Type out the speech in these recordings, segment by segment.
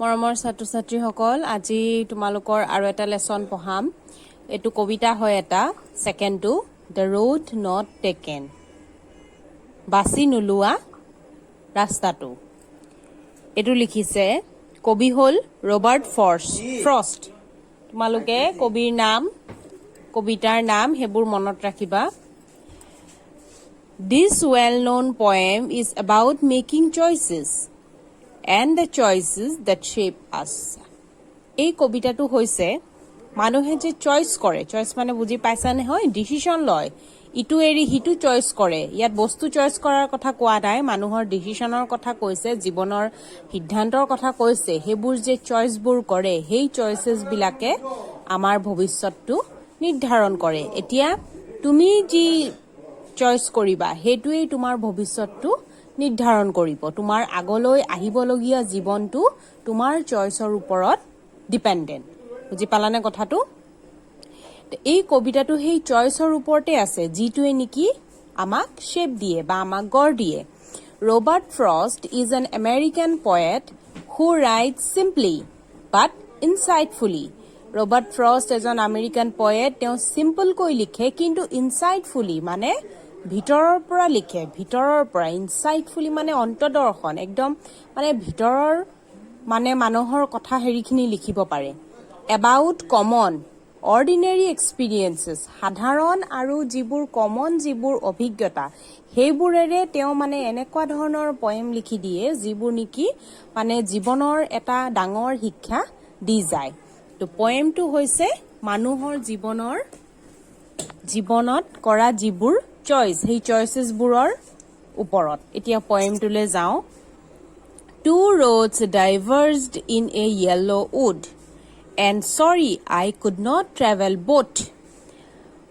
মৰমৰ ছাত্ৰ-ছাত্ৰীসকল আজি তোমালোকৰ আৰু এটা লেসন পঢ়াম এটো কবিতা হয় এটা সেকেন্ডটো দ্য ৰোড নট টেকেন বাসি নুলুৱা ৰাস্তাটো এটো লিখিছে কবি হল ৰবাৰ্ট ফ্ৰষ্ট তোমালোকে কবিৰ নাম কবিতাৰ নাম হেবুৰ মনত ৰাখিবা This well-known poem is about making choices and the choices that shape us. এই কবিতাটো হৈছে মানুহে যে চয়েস কৰে চয়েস মানে বুজি পাইছা নে হয় ডিসিশন লয় ইটো এৰি হিটো চয়েস কৰে ইয়াত বস্তু চয়েস কৰাৰ কথা কোৱা নাই মানুহৰ ডিসিশনৰ কথা কৈছে জীৱনৰ সিদ্ধান্তৰ কথা কৈছে হেবুৰ যে চয়েসবোৰ কৰে হেই চয়েসেস বিলাকে আমাৰ ভৱিষ্যতটো নিৰ্ধাৰণ কৰে এতিয়া তুমি যি চয়েস কৰিবা হেতুই তোমাৰ ভৱিষ্যতটো নিৰ্ধাৰণ কৰিব তোমাৰ আগলৈ আহিবলগীয়া জীৱনটো তোমাৰ চয়েসৰ ওপৰত ডিপেন্ডেন্ট বুজি পালানে কথাটো এই কবিতাটো হেই চয়েসৰ ওপৰতে আছে যিটোৱে নেকি আমাক শেপ দিয়ে বা আমাক গঢ় দিয়ে Robert Frost is an American poet who writes simply but insightfully Robert Frost এজন আমেৰিকান পোয়েট তেওঁ সিম্পল কৈ লিখে কিন্তু ইনসাইটফুলি মানে ভিতৰৰ পৰা লিখে ভিতৰৰ পৰা ইনসাইটফুলি মানে অন্তৰ্দৰ্শন একদম মানে ভিতৰৰ মানে মানুহৰ কথা হেৰিখিনি লিখিব পাৰে এবাউট কমন অৰ্ডিনাৰী এক্সপেৰিয়েন্সেস সাধাৰণ আৰু যিবোৰ কমন যিবোৰ অভিজ্ঞতা হেইবোৰেৰে তেওঁ মানে এনেকুৱা ধৰণৰ পয়েম লিখি দিয়ে যিবোৰ নেকি মানে জীৱনৰ এটা ডাঙৰ শিক্ষা দি যায় তো পয়েমটো হৈছে মানুহৰ জীৱনত কৰা যিবোৰ চয়েস হেই চয়েসেস বোৰৰ ওপৰত এতিয়া পয়েমটোলে যাও Two roads diverged in a yellow wood and sorry I could not travel both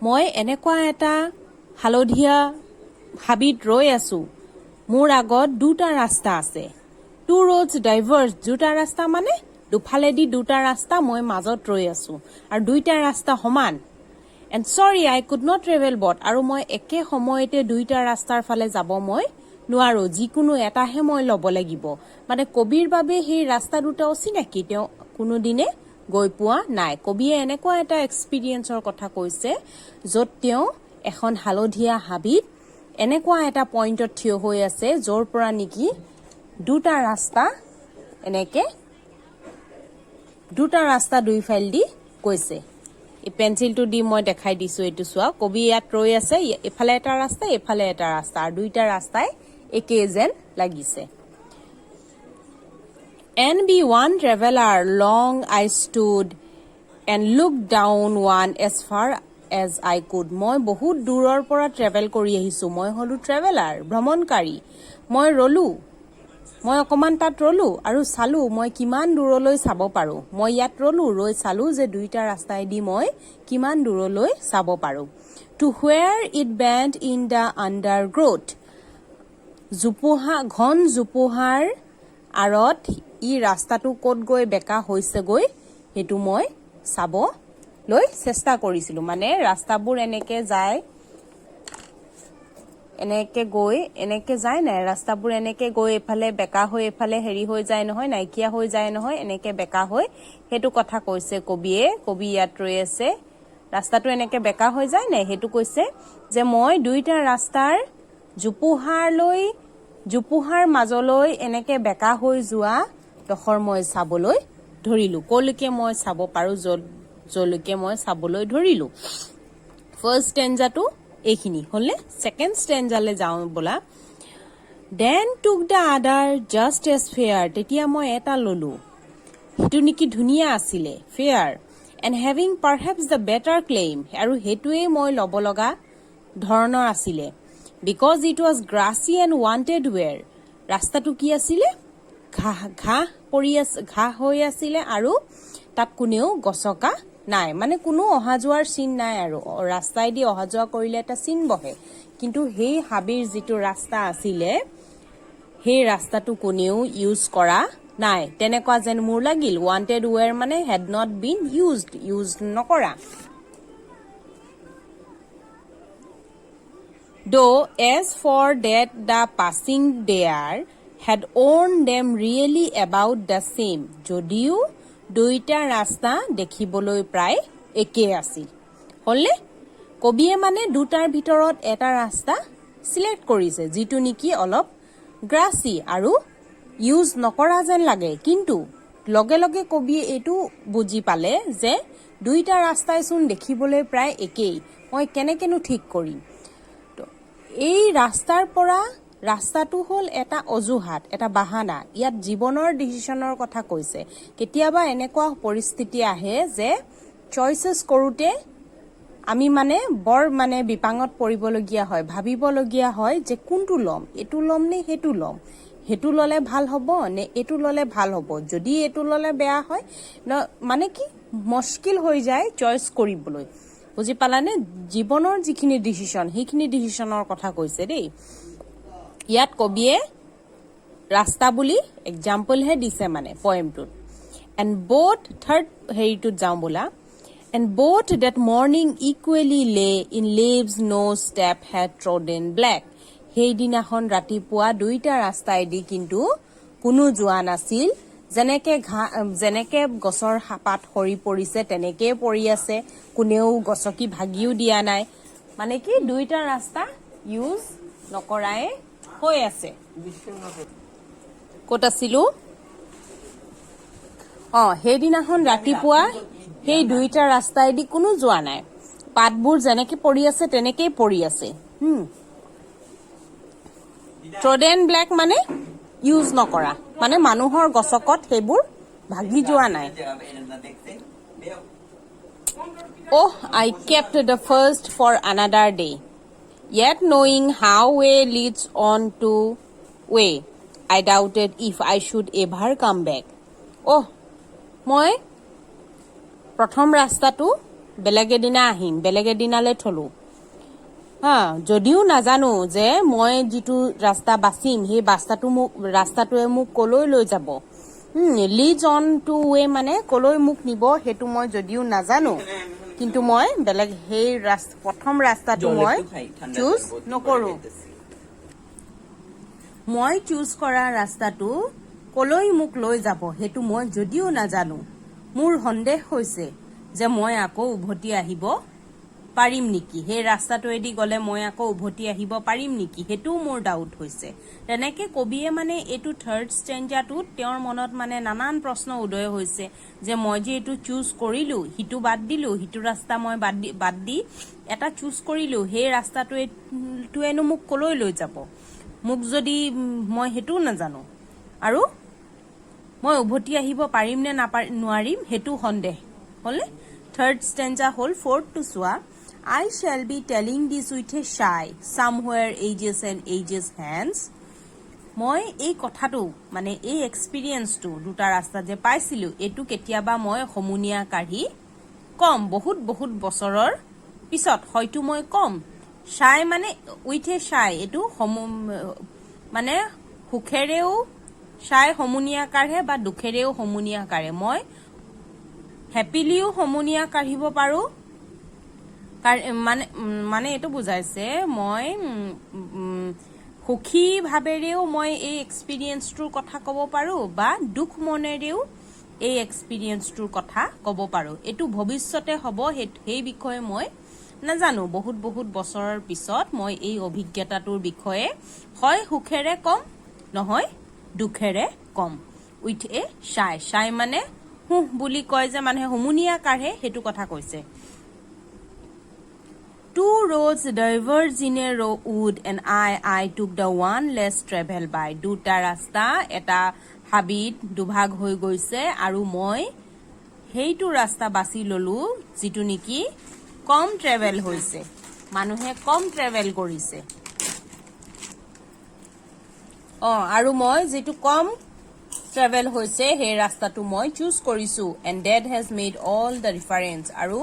মই এনেকুৱা এটা হালধীয়া হাবিত ৰৈ আছো মোৰ আগত দুটা ৰাস্তা আছে Two roads diverged দুটা ৰাস্তা মানে দুফালেদি দুটা ৰাস্তা মই মাজত ৰৈ আছো আৰু দুইটা ৰাস্তা সমান And sorry I could not travel both আৰু মই একে সময়তে দুইটা ৰাস্তাৰ ফালে যাব মই নোৱাৰো যিকোনো এটাহে মই লব লাগিব মানে কবিৰ বাবে সেই ৰাস্তা দুটা অচিনাকি তেওঁ কোনো দিনে গৈ পোৱা নাই কবিয়ে এনেকুৱা এটা এক্সপেৰিয়েন্সৰ কথা কৈছে যত তেওঁ এখন হালধীয়া হাবিত এনেকুৱা এটা পইণ্টত থিয় হৈ আছে যৰ পৰা নেকি দুটা ৰাস্তা দুইফাল দি গৈছে এই পেন্সিলটো দি মই দেখাই দিছো এটো চোৱা কবি ইয়াত ৰৈ আছে এফালে এটা ৰাস্তা আৰু দুইটা ৰাস্তাই একে যেন লাগিছে And be one traveler long I stood and looked down one as far as I could মই বহুত দূৰৰ পৰা ট্ৰেভেল কৰি আহিছো মই হলো ট্ৰেভেলাৰ ভ্ৰমণকাৰী মই অকমান তাত ৰলো আৰু চালো মই কিমান দূৰলৈ চাব পাৰো মই ইয়াত ৰৈ চালো যে দুইটা ৰাস্তাই দি মই কিমান দূৰলৈ চাব পাৰো To where it bent in the undergrowth ঘন জোপোহাৰ আৰত ই ৰাস্তাটো কত গৈ বেকা হৈছে গৈ হেতু মই চাবলৈ চেষ্টা কৰিছিলো মানে ৰাস্তাবোৰ এনেকে যায় নাই ৰাস্তাবোৰ এনেকে গৈ এফালে বেকা হৈ এফালে হেৰি হৈ যায় নহয় নাইকিয়া হৈ যায় নহয় এনেকে বেকা হৈ হেতু কথা কৈছে কবি ইয়াত ৰৈ আছে ৰাস্তাটো এনেকে বেকা হৈ যায় নাই হেতু কৈছে যে মই দুইটা ৰাস্তাৰ জোপোহাৰ মাজলৈ এনেকে বেকা হৈ যোৱা দখৰ মই চাবলৈ ধৰিলো কলৈকে মই চাব পাৰো জলৈকে মই চাবলৈ ধৰিলো ফাৰ্স্ট স্টেঞ্জাটো এইখিনি হলে সেকেন্ড স্টেঞ্জালে যাও বলা Then took the other just as fair তেতিয়া মই এটা ললো হেতু নেকি ধুনিয়া আছিলে fair and having perhaps the better claim আৰু হেতুৱে মই লব লগা ধৰণৰ আছিলে because it was grassy and wanted wear ৰাস্তাটো কি আছিলে ঘাঁহ হৈ আছিলে আৰু তাত কোনেও গছকা নাই মানে কোনো অহা যোৱাৰ চিন নাই আৰু ৰাস্তাই দি অহা যোৱা কৰিলে এটা চিন বহে কিন্তু হেই হাবিৰ যিটো ৰাস্তা আছিলে হেই ৰাস্তাটো কোনেও ইউজ কৰা নাই তেনেকুৱা যেন মোৰ লাগিল wanted wear মানে had not been used নকৰা Though as for that the passing there had warned them really about the same. যদিও দুইটা ৰাস্তা দেখিবলৈ প্ৰায় একেই আছিল হলে কবিয়ে মানে দুটাৰ ভিতৰত এটা ৰাস্তা সিলেক্ট কৰিছে যিটো নেকি অলপ গ্ৰাসি আৰু ইউজ নকৰা যেন লাগে কিন্তু লগে লগে কবিয়ে এটো বুজি পালে যে দুইটা ৰাস্তাই চোন দেখিবলৈ প্ৰায় একেই মই কেনেকেনো ঠিক কৰিম তো এই ৰাস্তাৰ পৰা ৰাস্তাটো হল এটা অজুহাত এটা বাহানা ইয়াত জীৱনৰ ডিসিশনৰ কথা কৈছে কেতিয়াবা এনেকুৱা পৰিস্থিতি আহে যে চয়েসেস কৰোতে আমি মানে বৰ মানে বিপাঙত পৰিবলগীয়া হয় ভাবিবলগীয়া হয় যে কোনটো লম এটো লম নে হেতু লম হেতু ললে ভাল হ'ব নে এটু ললে ভাল হ'ব যদি এটু ললে বেয়া হয় মানে কি মুশকিল হৈ যায় চয়েস কৰিবলৈ বুজি পালানে জীৱনৰ যিখিনি ডিসিশন সেইখিনি ডিসিশনৰ কথা কৈছে দেই ইয়াত কবিয়ে ৰাস্তা বুলি এক্সাম্পল হে দিছে মানে পয়েমটোত and both third হেৰিটোত যাওঁ বোলা and both that morning equally lay in leaves no step had trodden black সেই দিনাখন ৰাতিপুৱা দুইটা ৰাস্তাইদি কিন্তু কোনো যোৱা নাছিল যেনেকে গছৰ হাপাত হৰি পৰিছে তেনেকে পৰি আছে কোনেও গছকি ভাগিও দিয়া নাই মানে কি দুইটা ৰাস্তা ইউজ নকৰাই হৈ আছে কত আছিলো সেই দিনাখন ৰাতিপুৱা সেই দুইটা ৰাস্তাইদি কোনো যোৱা নাই পাতবোৰ যেনেকে পৰি আছে তেনেকেই পৰি আছে ট্ৰডেন ব্লেক মানে ইউজ নকৰা মানে মানুহৰ গছকত সেইবোৰ ভাগি যোৱা নাই Oh, I kept the first for another day. Yet knowing how way leads on to way, I doubted if I should ever come back. Oh, মই প্ৰথম ৰাস্তাটো বেলেগে দিনা আহিম বেলেগে দিনালে থলো যদিও নাজানো যে মই যিটো ৰাস্তা বাছিম সেই ৰাস্তাটোৱে মোক কলৈ লৈ যাব লিডস অন টু ৱে মানে কলৈ মোক নিব হেতু মই যদিও নাজানো কিন্তু মই বেলেগ সেই প্ৰথম ৰাস্তাটো মই চুজ নকৰো মই চুজ কৰা ৰাস্তাটো কলৈ মোক লৈ যাব হেতু মই যদিও নাজানো মোৰ সন্দেহ হৈছে যে মই আকৌ উভতি আহিব পাৰিম নেকি সেই ৰাস্তাটোৱেদি গলে মই আকৌ উভতি আহিব পাৰিম নেকি হেতু মোৰ ডাউট হৈছে তেনেকে কবিয়ে মানে এটো থাৰ্ড স্টেঞ্জাটোত তেওঁৰ মনত মানে নানান প্ৰশ্ন উদয় হৈছে যে মই যে এটো চুজ কৰিলো হিটু বাদ দিলো হিটু ৰাস্তা মই বাদ দি এটা চুজ কৰিলো সেই ৰাস্তাটোৱেনো মোক কলৈ লৈ যাব মোক যদি মই হেতু নাজানো আৰু মই উভতি আহিব পাৰিম নে নোৱাৰিম হেতু সন্দেহ হলে থাৰ্ড স্টেঞ্জা হল ফোৰ্থ টু সোৱা I shall be telling this with a shy, somewhere ages and ages hence. মই এই কথাটো মানে এই এক্সপেৰিয়েন্সটো দুটা ৰাস্তা যে পাইছিলো এটো কেতিয়াবা মই সমুনিয়া কাঢ়ি কম বহুত বহুত বছৰৰ পিছত হয়তো মই কম shy মানে with a shy এটো মানে সুখেৰেও shy সমুনিয়া কাঢ়ে বা দুখেৰেও সমুনিয়া কাঢ়ে মই হ্যাপিলিও সমুনিয়া কাঢ়িব পাৰো মানে এটো বুজাইছে মই সুখী ভাবেৰেও মই এই এক্সপেৰিয়েন্সটোৰ কথা ক'ব পাৰো বা দুখ মনেৰেও এই এক্সপেৰিয়েন্সটোৰ কথা ক'ব পাৰো এটো ভৱিষ্যতে হ'ব সেই বিষয়ে মই নাজানো বহুত বহুত বছৰৰ পিছত মই এই অভিজ্ঞতাটোৰ বিষয়ে হয় সুখেৰে কম নহয় দুখেৰে কম উইথ এ shy মানে হুহ বুলি কয় যে মানুহে হুমুনিয়া কাঢ়ে হেতু কথা কৈছে Two roads diverged in a wood and I took the one less traveled by. দুটা ৰাস্তা এটা হাবিত দুভাগ হৈ গৈছে আৰু মই হেইটো ৰাস্তা বাছি ললো যিটো নেকি কম ট্ৰেভেল হৈছে মানুহে কম ট্ৰেভেল কৰিছে আৰু মই যিটো কম ট্ৰেভেল হৈছে সেই ৰাস্তাটো মই চুজ কৰিছো and that has made all the difference আৰু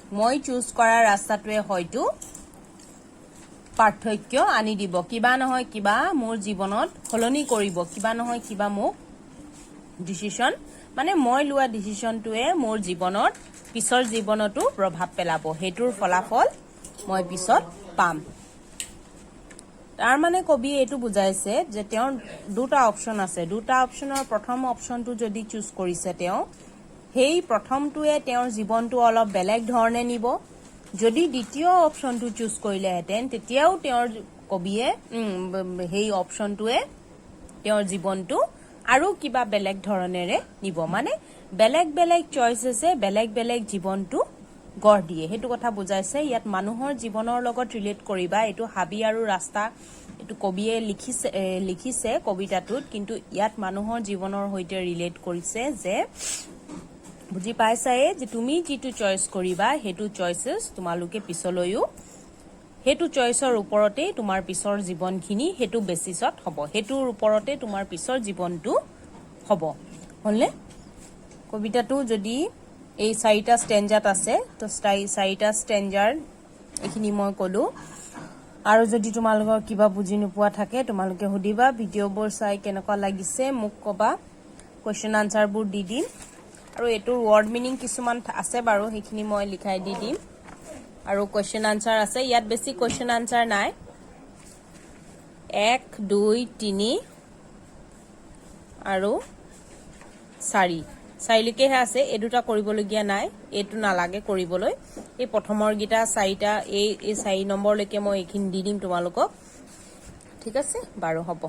মই চুজ কৰা ৰাস্তাটোৱে হয়তো পাৰ্থক্য আনি দিব কিবা নহয় কিবা মোৰ জীৱনত হলনি কৰিব কিবা নহয় কিবা মোক ডিসিশন মানে মই লোৱা ডিসিশনটোৱে মোৰ জীৱনত পিছৰ জীৱনতো প্ৰভাৱ পেলাব হেতুৰ ফলাফল মই পিছত পাম তাৰ মানে কবি এইটো বুজাইছে যে তেওঁৰ দুটা অপচন আছে দুটা অপচনৰ প্ৰথম অপচনটো যদি চুজ কৰিছে তেওঁ সেই প্ৰথমটোৱে তেওঁৰ জীৱনটো অলপ বেলেগ ধৰণে নিব যদি দ্বিতীয় অপচনটো চুজ কৰিলেহেঁতেন তেতিয়াও তেওঁৰ কবিয়ে সেই অপচনটোৱে তেওঁৰ জীৱনটো আৰু কিবা বেলেগ ধৰণেৰে নিব মানে বেলেগ বেলেগ চইচেছে বেলেগ বেলেগ জীৱনটো গঢ় দিয়ে হেতু কথা বুজাইছে ইয়াত মানুহৰ জীৱনৰ লগত ৰিলেট কৰিবা এটো হাবি আৰু ৰাস্তা এটো কবিয়ে লিখিছে কবিতাটোত কিন্তু ইয়াত মানুহৰ জীৱনৰ হৈতে ৰিলেট কৰিছে যে বুজি পাইছাই যে তুমি যেটো চইচ কৰিবা হেতু চইচেছ তোমালোকে পিছলৈও হেতু চইচৰ ওপৰতে তোমাৰ পিছৰ জীৱনখিনি হেতু বেসিছত হ'ব হেতুৰ ওপৰতে তোমাৰ পিছৰ জীৱনটো হ'ব হলে কবিতাটো যদি এই চাৰিটা স্ট্যান্জাত আছে তো চাৰিটা স্ট্যান্জাৰ এখিনি মই কলো আৰু যদি তোমালোকৰ কিবা বুজি নোপোৱা থাকে তোমালোকে হুদিবা ভিডিওবোৰ চাই কেনেকুৱা লাগিছে মোক কবা কোৱেশ্চন আনসাৰবোৰ দি দিম আৰু এটোৰ ওয়াৰ্ড মিনিং কিছুমান আছে বাৰু হেখিনি মই লিখাই দি দিম আৰু কোৱেশ্চন আনসাৰ আছে ইয়াত বেছি কোৱেশ্চন আনসাৰ নাই 1 2 3 আৰু 4 চাইলিকেহে আছে এই দুটা কৰিবলগিয়া নাই এটো নালাগে কৰিবলৈ এই প্ৰথমৰ গিটা চাৰিটা এই 4 নম্বৰ লৈকে মই এখিনি দি দিম তোমালোকক ঠিক আছে বাৰু হ'ব